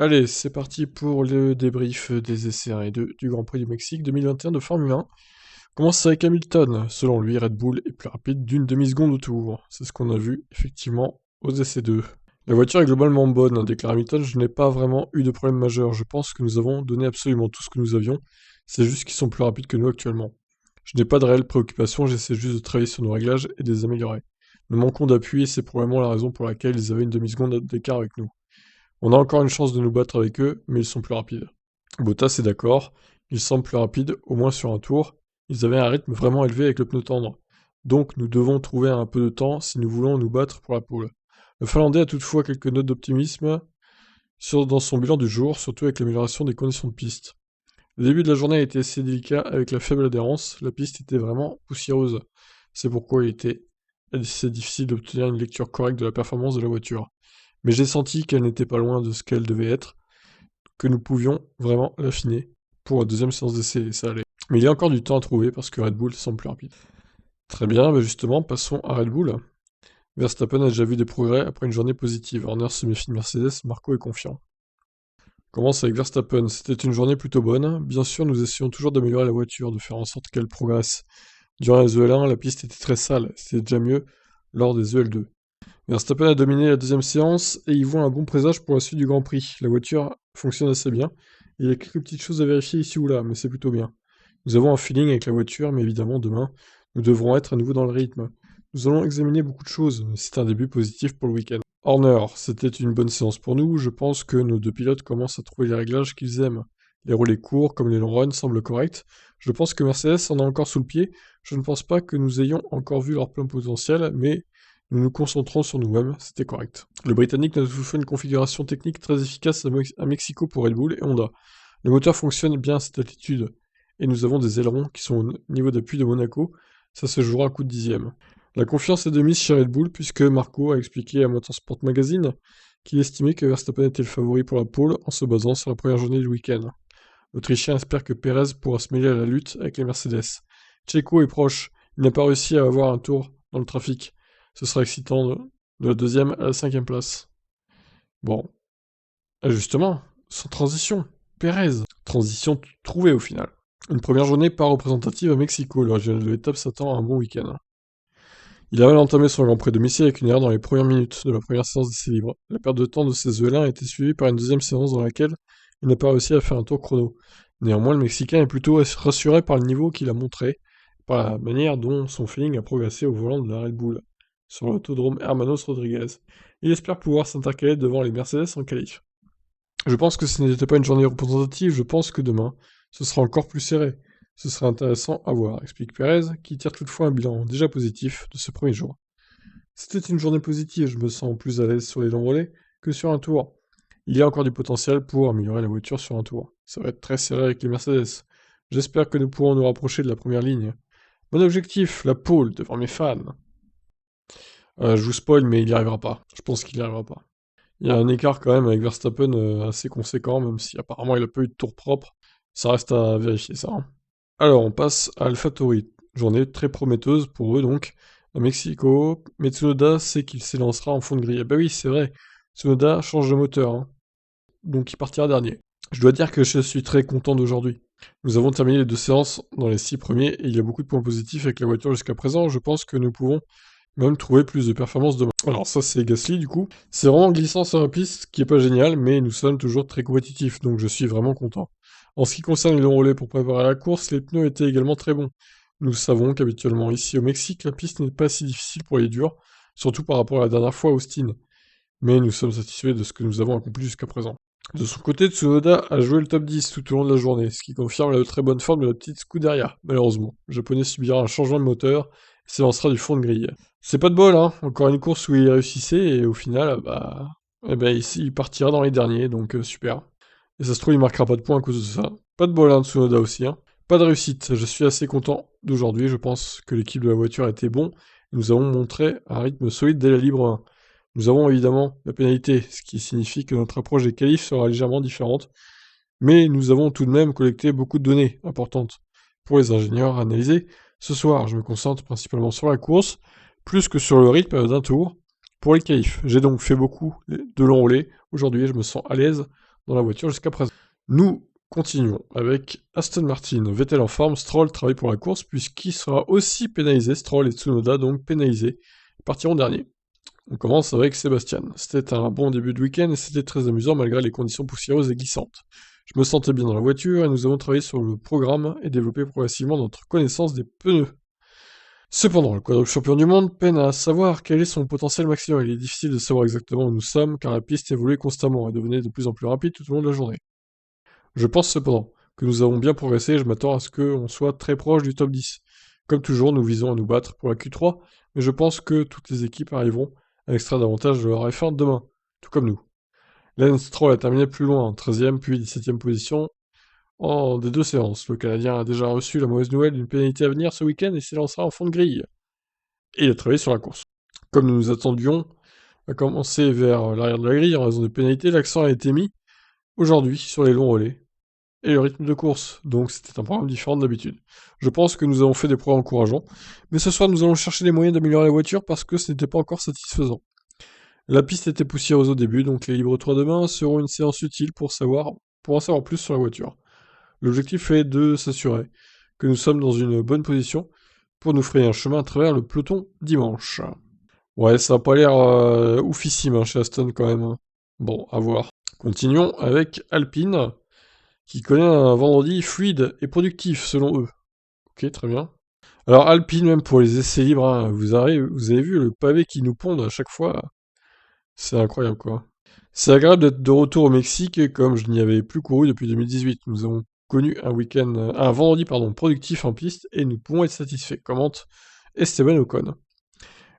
Allez, c'est parti pour le débrief des essais 1 et 2 du Grand Prix du Mexique 2021 de Formule 1. On commence avec Hamilton. Selon lui, Red Bull est plus rapide d'une demi-seconde au tour. C'est ce qu'on a vu, effectivement, aux essais 2. La voiture est globalement bonne, déclare Hamilton. Je n'ai pas vraiment eu de problème majeur. Je pense que nous avons donné absolument tout ce que nous avions. C'est juste qu'ils sont plus rapides que nous actuellement. Je n'ai pas de réelle préoccupation, j'essaie juste de travailler sur nos réglages et de les améliorer. Nous manquons d'appui et c'est probablement la raison pour laquelle ils avaient une demi-seconde d'écart avec nous. On a encore une chance de nous battre avec eux, mais ils sont plus rapides. Bottas est d'accord, ils semblent plus rapides, au moins sur un tour. Ils avaient un rythme vraiment élevé avec le pneu tendre. Donc nous devons trouver un peu de temps si nous voulons nous battre pour la pole. Le Finlandais a toutefois quelques notes d'optimisme dans son bilan du jour, surtout avec l'amélioration des conditions de piste. Le début de la journée a été assez délicat avec la faible adhérence, la piste était vraiment poussiéreuse. C'est pourquoi il était assez difficile d'obtenir une lecture correcte de la performance de la voiture. Mais j'ai senti qu'elle n'était pas loin de ce qu'elle devait être, que nous pouvions vraiment l'affiner pour la deuxième séance d'essai, et ça allait. Mais il y a encore du temps à trouver parce que Red Bull semble plus rapide. Très bien, bah justement, passons à Red Bull. Verstappen a déjà vu des progrès après une journée positive. Horner se méfie de Mercedes, Marco est confiant. On commence avec Verstappen. C'était une journée plutôt bonne. Bien sûr, nous essayons toujours d'améliorer la voiture, de faire en sorte qu'elle progresse. Durant les EL1, la piste était très sale, c'était déjà mieux lors des EL2. Verstappen a dominé la deuxième séance et il voit un bon présage pour la suite du Grand Prix. La voiture fonctionne assez bien. Il y a quelques petites choses à vérifier ici ou là, mais c'est plutôt bien. Nous avons un feeling avec la voiture, mais évidemment, demain, nous devrons être à nouveau dans le rythme. Nous allons examiner beaucoup de choses, mais c'est un début positif pour le week-end. Horner, c'était une bonne séance pour nous. Je pense que nos deux pilotes commencent à trouver les réglages qu'ils aiment. Les relais courts, comme les long runs, semblent corrects. Je pense que Mercedes en a encore sous le pied. Je ne pense pas que nous ayons encore vu leur plein potentiel, mais nous nous concentrons sur nous-mêmes, c'était correct. Le Britannique nous a toutefois une configuration technique très efficace à Mexico pour Red Bull et Honda. Le moteur fonctionne bien à cette altitude, et nous avons des ailerons qui sont au niveau d'appui de Monaco, ça se jouera à coup de dixième. La confiance est de mise chez Red Bull puisque Marco a expliqué à Motorsport Magazine qu'il estimait que Verstappen était le favori pour la pole en se basant sur la première journée du week-end. L'Autrichien espère que Perez pourra se mêler à la lutte avec les Mercedes. Checo est proche, il n'a pas réussi à avoir un tour dans le trafic. Ce sera excitant de la deuxième à la cinquième place. Bon, justement, sans transition, Perez. Transition trouvée au final. Une première journée pas représentative à Mexico, le régional de l'étape s'attend à un bon week-end. Il a mal entamé son Grand Prix domicile avec une erreur dans les premières minutes de la première séance d'essai libre. La perte de temps de ses EL1 a été suivie par une deuxième séance dans laquelle il n'a pas réussi à faire un tour chrono. Néanmoins, le Mexicain est plutôt rassuré par le niveau qu'il a montré, par la manière dont son feeling a progressé au volant de la Red Bull, sur l'autodrome Hermanos Rodriguez. Il espère pouvoir s'intercaler devant les Mercedes en qualif. Je pense que ce n'était pas une journée représentative, je pense que demain, ce sera encore plus serré. Ce sera intéressant à voir, explique Perez, qui tire toutefois un bilan déjà positif de ce premier jour. C'était une journée positive, je me sens plus à l'aise sur les longs relais que sur un tour. Il y a encore du potentiel pour améliorer la voiture sur un tour. Ça va être très serré avec les Mercedes. J'espère que nous pourrons nous rapprocher de la première ligne. Mon objectif, la pole devant mes fans. Je vous spoil, mais il n'y arrivera pas. Je pense qu'il n'y arrivera pas. Il y a un écart quand même avec Verstappen assez conséquent, même si apparemment il a pas eu de tour propre. Ça reste à vérifier ça. Hein. Alors on passe à AlphaTauri. Journée très prometteuse pour eux donc. À Mexico, mais Tsunoda sait qu'il s'élancera en fond de grille. Ah bah oui, c'est vrai. Tsunoda change de moteur, hein. Donc il partira dernier. Je dois dire que je suis très content d'aujourd'hui. Nous avons terminé les deux séances dans les 6 premiers et il y a beaucoup de points positifs avec la voiture jusqu'à présent. Je pense que nous pouvons même trouver plus de performance demain. Alors ça c'est Gasly du coup. C'est vraiment glissant sur la piste, ce qui est pas génial, mais nous sommes toujours très compétitifs, donc je suis vraiment content. En ce qui concerne les longs relais pour préparer la course, les pneus étaient également très bons. Nous savons qu'habituellement ici au Mexique, la piste n'est pas si difficile pour les durs, surtout par rapport à la dernière fois à Austin. Mais nous sommes satisfaits de ce que nous avons accompli jusqu'à présent. De son côté, Tsunoda a joué le top 10 tout au long de la journée, ce qui confirme la très bonne forme de la petite Scuderia, malheureusement. Le japonais subira un changement de moteur et s'élancera du fond de grille. C'est pas de bol, hein, encore une course où il réussissait et au final, ici, il partira dans les derniers, donc super. Et ça se trouve, il marquera pas de points à cause de ça. Pas de bol, hein, Tsunoda aussi, hein. Pas de réussite, je suis assez content d'aujourd'hui, je pense que l'équipe de la voiture a été bon, et nous avons montré un rythme solide dès la libre 1. Nous avons évidemment la pénalité, ce qui signifie que notre approche des qualifs sera légèrement différente, mais nous avons tout de même collecté beaucoup de données importantes pour les ingénieurs à analyser. Ce soir, je me concentre principalement sur la course, plus que sur le rythme d'un tour pour les qualifs. J'ai donc fait beaucoup de longs relais aujourd'hui et je me sens à l'aise dans la voiture jusqu'à présent. Nous continuons avec Aston Martin. Vettel en forme, Stroll travaille pour la course puisqu'il sera aussi pénalisé. Stroll et Tsunoda donc pénalisés, partiront dernier. On commence avec Sébastien. C'était un bon début de week-end et c'était très amusant malgré les conditions poussiéreuses et glissantes. Je me sentais bien dans la voiture et nous avons travaillé sur le programme et développé progressivement notre connaissance des pneus. Cependant, le quadruple champion du monde peine à savoir quel est son potentiel maximum. Il est difficile de savoir exactement où nous sommes car la piste évoluait constamment et devenait de plus en plus rapide tout au long de la journée. Je pense cependant que nous avons bien progressé et je m'attends à ce qu'on soit très proche du top 10. Comme toujours, nous visons à nous battre pour la Q3, mais je pense que toutes les équipes arriveront à extraire davantage de leur F1 demain, tout comme nous. Lance Stroll a terminé plus loin, en 13e puis 17e position, en des deux séances. Le Canadien a déjà reçu la mauvaise nouvelle d'une pénalité à venir ce week-end et s'élancera en fond de grille. Et il a travaillé sur la course. Comme nous nous attendions à commencer vers l'arrière de la grille en raison des pénalités, l'accent a été mis aujourd'hui sur les longs relais et le rythme de course, donc c'était un programme différent de d'habitude. Je pense que nous avons fait des progrès encourageants, mais ce soir nous allons chercher les moyens d'améliorer la voiture parce que ce n'était pas encore satisfaisant. La piste était poussiéreuse au début, donc les libres 3 demain seront une séance utile pour en savoir plus sur la voiture. L'objectif est de s'assurer que nous sommes dans une bonne position pour nous frayer un chemin à travers le peloton dimanche. Ouais, ça n'a pas l'air oufissime hein, chez Aston quand même. Bon, à voir. Continuons avec Alpine, qui connaît un vendredi fluide et productif selon eux. Ok, très bien. Alors Alpine, même pour les essais libres, hein, vous avez vu le pavé qui nous pondent à chaque fois. C'est incroyable quoi. C'est agréable d'être de retour au Mexique, comme je n'y avais plus couru depuis 2018. Nous avons connu un vendredi productif en piste et nous pouvons être satisfaits, commente Esteban Ocon.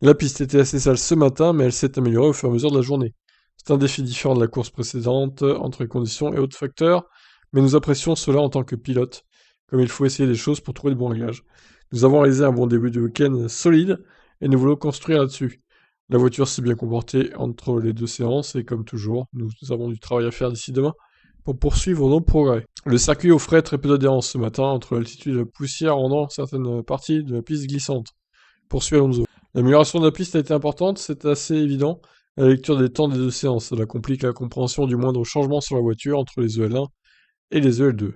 La piste était assez sale ce matin, mais elle s'est améliorée au fur et à mesure de la journée. C'est un défi différent de la course précédente, entre les conditions et autres facteurs, mais nous apprécions cela en tant que pilote, comme il faut essayer des choses pour trouver de bons réglages. Nous avons réalisé un bon début de week-end solide, et nous voulons construire là-dessus. La voiture s'est bien comportée entre les deux séances, et comme toujours, nous avons du travail à faire d'ici demain pour poursuivre nos progrès. Le circuit offrait très peu d'adhérence ce matin, entre l'altitude et la poussière rendant certaines parties de la piste glissante. Poursuit Alonso. L'amélioration de la piste a été importante, c'est assez évident. La lecture des temps des deux séances, cela complique la compréhension du moindre changement sur la voiture entre les EL1 et les EL2.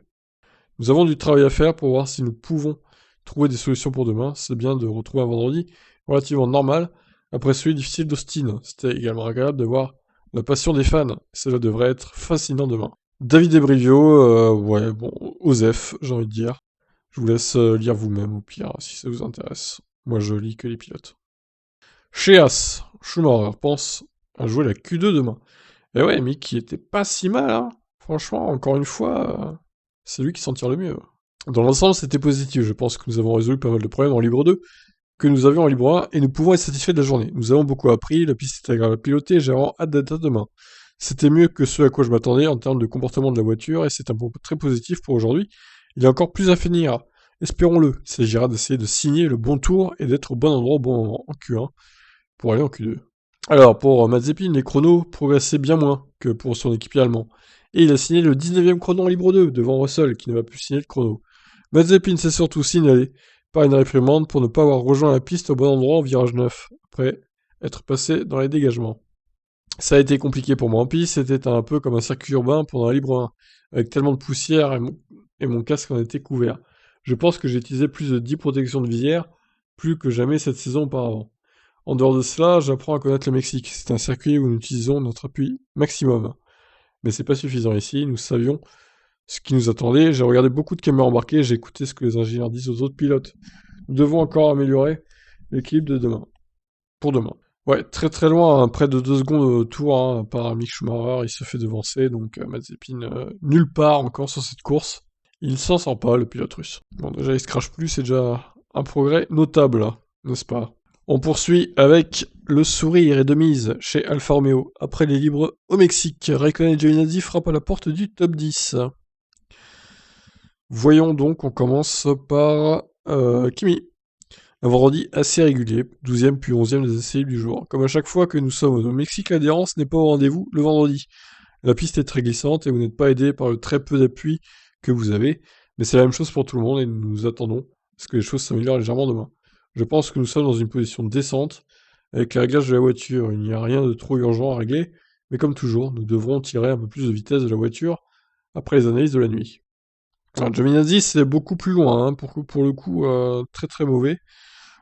Nous avons du travail à faire pour voir si nous pouvons trouver des solutions pour demain. C'est bien de retrouver un vendredi relativement normal après celui difficile d'Austin. C'était également agréable de voir la passion des fans. Cela devrait être fascinant demain. David Ebrivio, ouais, bon, Osef, j'ai envie de dire. Je vous laisse lire vous-même au pire, si ça vous intéresse. Moi, je lis que les pilotes. Chez As, Schumacher pense à jouer la Q2 demain. Et ouais, Mick, qui était pas si mal, hein. Franchement, encore une fois, c'est lui qui s'en tire le mieux. Dans l'ensemble, c'était positif. Je pense que nous avons résolu pas mal de problèmes en Libre 2 que nous avions en Libre 1 et nous pouvons être satisfaits de la journée. Nous avons beaucoup appris, la piste était agréable à piloter et j'ai vraiment hâte d'être à demain. C'était mieux que ce à quoi je m'attendais en termes de comportement de la voiture et c'est un point très positif pour aujourd'hui. Il y a encore plus à finir. Espérons-le. Il s'agira d'essayer de signer le bon tour et d'être au bon endroit au bon moment en Q1 pour aller en Q2. Alors, pour Mazepin, les chronos progressaient bien moins que pour son équipier allemand. Et il a signé le 19e chrono en Libre 2, devant Russell, qui n'a pas pu signer le chrono. Mazepin s'est surtout signalé par une réprimande pour ne pas avoir rejoint la piste au bon endroit en virage 9, après être passé dans les dégagements. Ça a été compliqué pour moi en piste, c'était un peu comme un circuit urbain pendant la Libre 1, avec tellement de poussière et mon casque en était couvert. Je pense que j'ai utilisé plus de 10 protections de visière, plus que jamais cette saison auparavant. En dehors de cela, j'apprends à connaître le Mexique. C'est un circuit où nous utilisons notre appui maximum. Mais c'est pas suffisant ici, nous savions ce qui nous attendait. J'ai regardé beaucoup de caméras embarquées, j'ai écouté ce que les ingénieurs disent aux autres pilotes. Nous devons encore améliorer l'équilibre de demain. Pour demain. Ouais, très très loin, hein, près de 2 secondes au tour, hein, par Mick Schumacher, il se fait devancer, donc Mazepin nulle part encore sur cette course. Il s'en sort pas, le pilote russe. Bon, déjà il se crache plus, c'est déjà un progrès notable, n'est-ce pas? On poursuit avec le sourire et de mise chez Alfa Romeo. Après les libres au Mexique, Raikkonen et Giovinazzi frappent à la porte du top 10. Voyons donc, on commence par Kimi. Un vendredi assez régulier, 12e puis 11e des essais du jour. Comme à chaque fois que nous sommes au Mexique, l'adhérence n'est pas au rendez-vous le vendredi. La piste est très glissante et vous n'êtes pas aidé par le très peu d'appui que vous avez, mais c'est la même chose pour tout le monde et nous attendons à ce que les choses s'améliorent légèrement demain. Je pense que nous sommes dans une position décente avec les réglages de la voiture. Il n'y a rien de trop urgent à régler, Mais comme toujours, nous devrons tirer un peu plus de vitesse de la voiture après les analyses de la nuit. Alors, Giovinazzi, c'est beaucoup plus loin, hein, pour le coup, très très mauvais.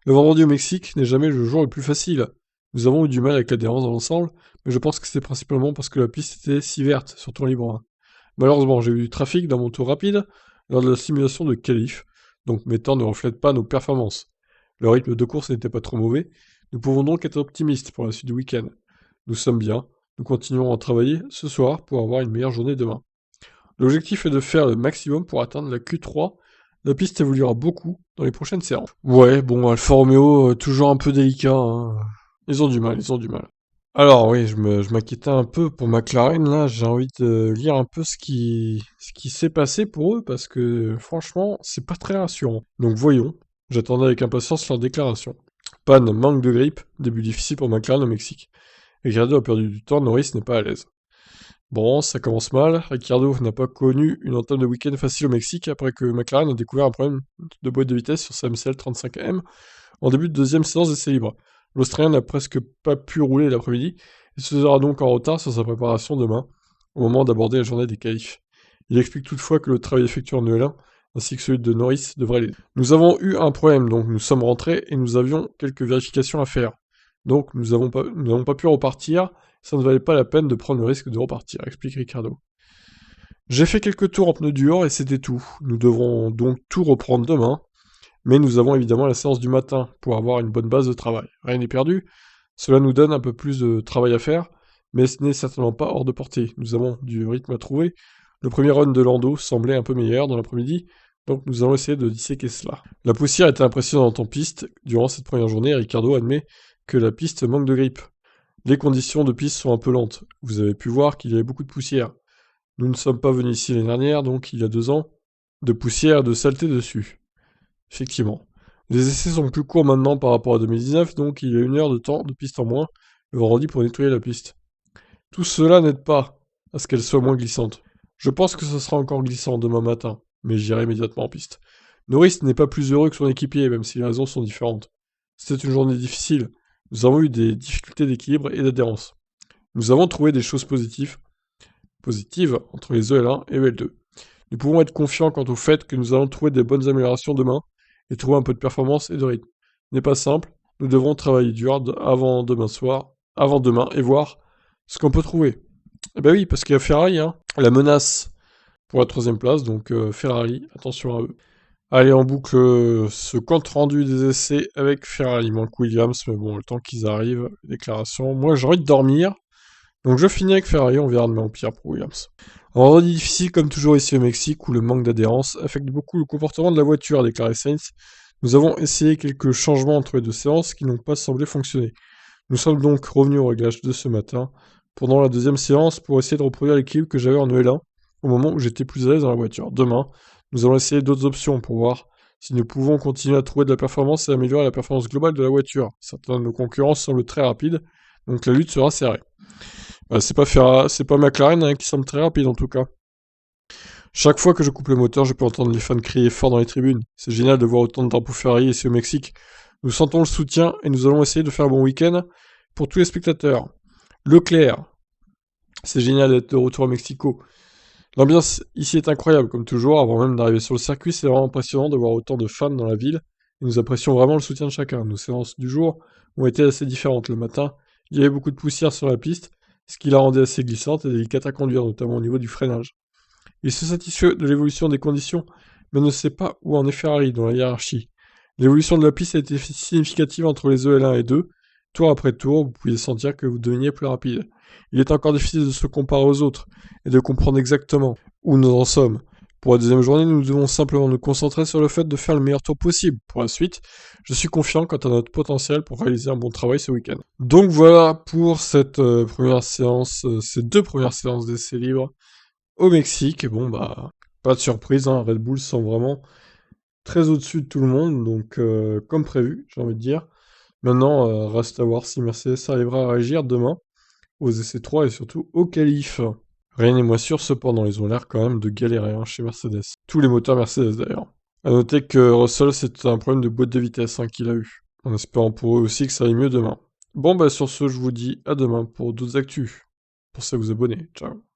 Le vendredi au Mexique n'est jamais le jour le plus facile. Nous avons eu du mal avec l'adhérence dans l'ensemble, mais je pense que c'est principalement parce que la piste était si verte, surtout en libre 1. Malheureusement, j'ai eu du trafic dans mon tour rapide lors de la simulation de qualif, donc mes temps ne reflètent pas nos performances. Le rythme de course n'était pas trop mauvais, nous pouvons donc être optimistes pour la suite du week-end. Nous sommes bien, nous continuerons à travailler ce soir pour avoir une meilleure journée demain. L'objectif est de faire le maximum pour atteindre la Q3. La piste évoluera beaucoup dans les prochaines séances. Ouais, bon, Alfa Romeo, toujours un peu délicat, hein. Ils ont du mal, ils ont du mal. Alors oui, je m'inquiétais un peu pour McLaren, là, j'ai envie de lire un peu ce qui s'est passé pour eux, parce que franchement, c'est pas très rassurant. Donc voyons, j'attendais avec impatience leur déclaration. Panne, manque de grippe, début difficile pour McLaren au Mexique. Ricciardo a perdu du temps, Norris n'est pas à l'aise. Bon, ça commence mal. Ricciardo n'a pas connu une entame de week-end facile au Mexique après que McLaren a découvert un problème de boîte de vitesse sur sa MCL 35M en début de deuxième séance d'essai libre. L'Australien n'a presque pas pu rouler l'après-midi et se sera donc en retard sur sa préparation demain, au moment d'aborder la journée des qualifs. Il explique toutefois que le travail effectué en E1 ainsi que celui de Norris devrait l'aider. Nous avons eu un problème, donc nous sommes rentrés et nous avions quelques vérifications à faire. Donc nous n'avons pas pu repartir, ça ne valait pas la peine de prendre le risque de repartir, explique Ricardo. J'ai fait quelques tours en pneus durs et c'était tout. Nous devrons donc tout reprendre demain, mais nous avons évidemment la séance du matin pour avoir une bonne base de travail. Rien n'est perdu, cela nous donne un peu plus de travail à faire, mais ce n'est certainement pas hors de portée. Nous avons du rythme à trouver. Le premier run de Lando semblait un peu meilleur dans l'après-midi, donc nous allons essayer de disséquer cela. La poussière était impressionnante en piste durant cette première journée et Ricardo admet que la piste manque de grippe. Les conditions de piste sont un peu lentes. Vous avez pu voir qu'il y avait beaucoup de poussière. Nous ne sommes pas venus ici l'année dernière, donc il y a 2 ans, de poussière et de saleté dessus. Effectivement. Les essais sont plus courts maintenant par rapport à 2019, donc il y a 1 heure de temps de piste en moins le vendredi pour nettoyer la piste. Tout cela n'aide pas à ce qu'elle soit moins glissante. Je pense que ce sera encore glissant demain matin, mais j'irai immédiatement en piste. Norris n'est pas plus heureux que son équipier, même si les raisons sont différentes. C'était une journée difficile. Nous avons eu des difficultés d'équilibre et d'adhérence. Nous avons trouvé des choses positives entre les EL1 et EL2. Nous pouvons être confiants quant au fait que nous allons trouver des bonnes améliorations demain et trouver un peu de performance et de rythme. Ce n'est pas simple, nous devrons travailler dur avant demain et voir ce qu'on peut trouver. Eh ben oui, parce qu'il y a Ferrari, hein, la menace pour la 3ème place, donc Ferrari, attention à eux. Allez, on boucle ce compte rendu des essais avec Ferrari. Il manque Williams, mais bon, le temps qu'ils arrivent, déclaration. Moi, j'ai envie de dormir. Donc je finis avec Ferrari, on verra demain au pire pour Williams. Un vendredi difficile comme toujours ici au Mexique où le manque d'adhérence affecte beaucoup le comportement de la voiture, a déclaré Sainz. Nous avons essayé quelques changements entre les deux séances qui n'ont pas semblé fonctionner. Nous sommes donc revenus au réglage de ce matin pendant la deuxième séance pour essayer de reproduire l'équilibre que j'avais en EL1 au moment où j'étais plus à l'aise dans la voiture. Demain, nous allons essayer d'autres options pour voir si nous pouvons continuer à trouver de la performance et améliorer la performance globale de la voiture. Certains de nos concurrents semblent très rapides, donc la lutte sera serrée. C'est pas McLaren hein, qui semble très rapide en tout cas. Chaque fois que je coupe le moteur, je peux entendre les fans crier fort dans les tribunes. C'est génial de voir autant de drapeaux Ferrari ici au Mexique. Nous sentons le soutien et nous allons essayer de faire un bon week-end pour tous les spectateurs. Leclerc, c'est génial d'être de retour au Mexico. L'ambiance ici est incroyable, comme toujours, avant même d'arriver sur le circuit, c'est vraiment impressionnant de voir autant de fans dans la ville, et nous apprécions vraiment le soutien de chacun. Nos séances du jour ont été assez différentes. Le matin, il y avait beaucoup de poussière sur la piste, ce qui la rendait assez glissante et délicate à conduire, notamment au niveau du freinage. Il se satisfait de l'évolution des conditions, mais ne sait pas où en est Ferrari dans la hiérarchie. L'évolution de la piste a été significative entre les EL1 et 2. Tour après tour, vous pouviez sentir que vous deveniez plus rapide. Il est encore difficile de se comparer aux autres et de comprendre exactement où nous en sommes. Pour la deuxième journée, nous devons simplement nous concentrer sur le fait de faire le meilleur tour possible. Pour la suite, je suis confiant quant à notre potentiel pour réaliser un bon travail ce week-end. Donc voilà pour cette première séance, ces 2 premières séances d'essai libre au Mexique. Et bon bah, pas de surprise, hein, Red Bull sont vraiment très au-dessus de tout le monde, donc comme prévu, j'ai envie de dire. Maintenant, reste à voir si Mercedes arrivera à réagir demain aux essais 3 et surtout au qualif. Rien n'est moins sûr cependant, ils ont l'air quand même de galérer hein, chez Mercedes. Tous les moteurs Mercedes d'ailleurs. A noter que Russell c'est un problème de boîte de vitesse hein, qu'il a eu, en espérant pour eux aussi que ça aille mieux demain. Bon bah sur ce je vous dis à demain pour d'autres actus. pensez à vous abonner. Ciao.